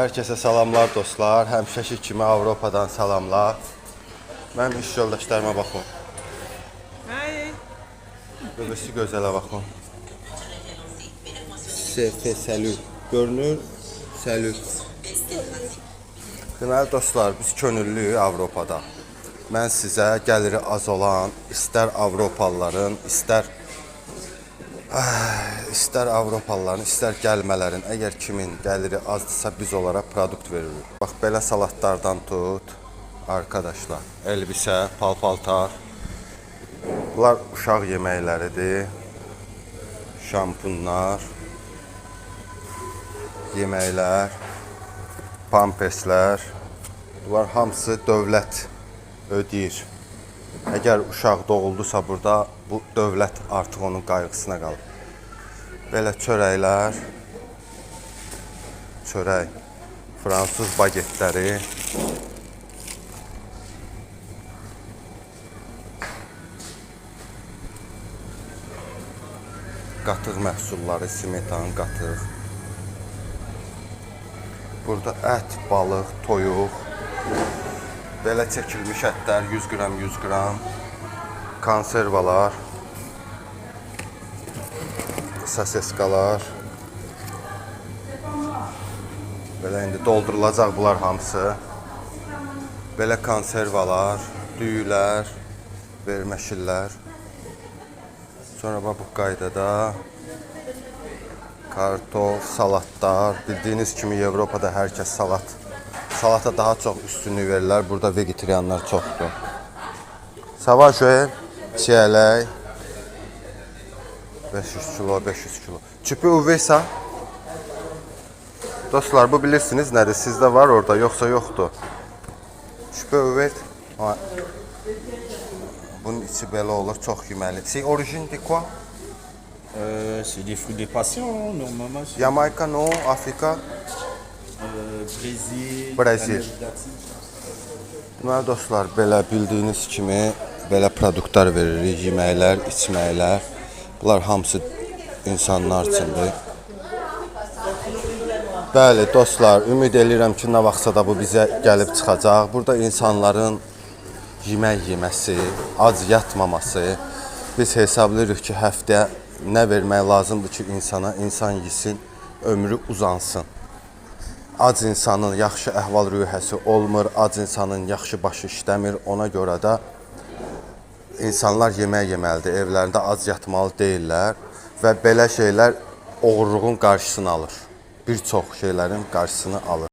Herkese salamlar dostlar. Həmişəki kimi Avropadan salamlar. Mənim iş yoldaşlarıma baxın. Hi. Bebesi gözələ baxın. Sefe Səlük. Görünür? Səlük. Deməli dostlar, biz könüllüyük Avropada. Mən sizə gəliri az olan, istər Avropalıların, istər Avropalıların, istər gəlmələrin, əgər kimin gəliri azdırsa biz onlara produkt veririk. Bax, belə salatlardan tut, arkadaşlar, elbisə, paltar. Bunlar uşaq yeməkləridir, şampunlar, yeməklər, pampeslər. Bunlar hamısı dövlət ödəyir. Əgər uşaq doğuldusa burada, bu dövlət artıq onun qayğısına qalır. Belə çörəklər, çörək, fransız bagetləri, qatıq məhsulları, smetan, qatıq. Burada ət, balıq, toyuq, belə çəkilmiş ətlər 100 qram, 100 qram, konservalar, saseskalar. Belə indi doldurulacaq bunlar hamısı. Belə konservalar, düyülər, verməşillər. Sonra bu qaydada kartof, salatlar. Bildiyiniz kimi Avropada hər kəs salata daha çox üstünlük verirlər. Burada vegetarianlar çoxdur. Sava Joel, çiyələk. 500 kilo, 500 kilo. Çüpü uveysa. Dostlar, bu bilirsiniz nədir? Sizdə var orada, yoxsa yoxdur. Çüpü uveyt. Bunun içi belə olur, çox yeməli. C'est origine de quoi? C'est des fruits des passions, normalement. Jamaika, no, Afrika. Brésil. Brazil. Deməli dostlar, belə bildiyiniz kimi belə produktlar veririk, yeməklər, içməklər. Bunlar hamısı insanlar üçündür. Bəli dostlar, ümid edirəm ki, nə vaxtsa da bu bizə gəlib çıxacaq. Burada insanların yemək yeməsi, ac yatmaması. Biz hesablayırıq ki, həftəyə nə vermək lazımdır ki, insan yesin, ömrü uzansın. Ac insanın yaxşı əhval-rüyhəsi olmur, ac insanın yaxşı başı işləmir. Ona görə də insanlar yemək yeməlidir, evlərində ac yatmalı deyirlər və belə şeylər oğurluğun qarşısını alır. Bir çox şeylərin qarşısını alır.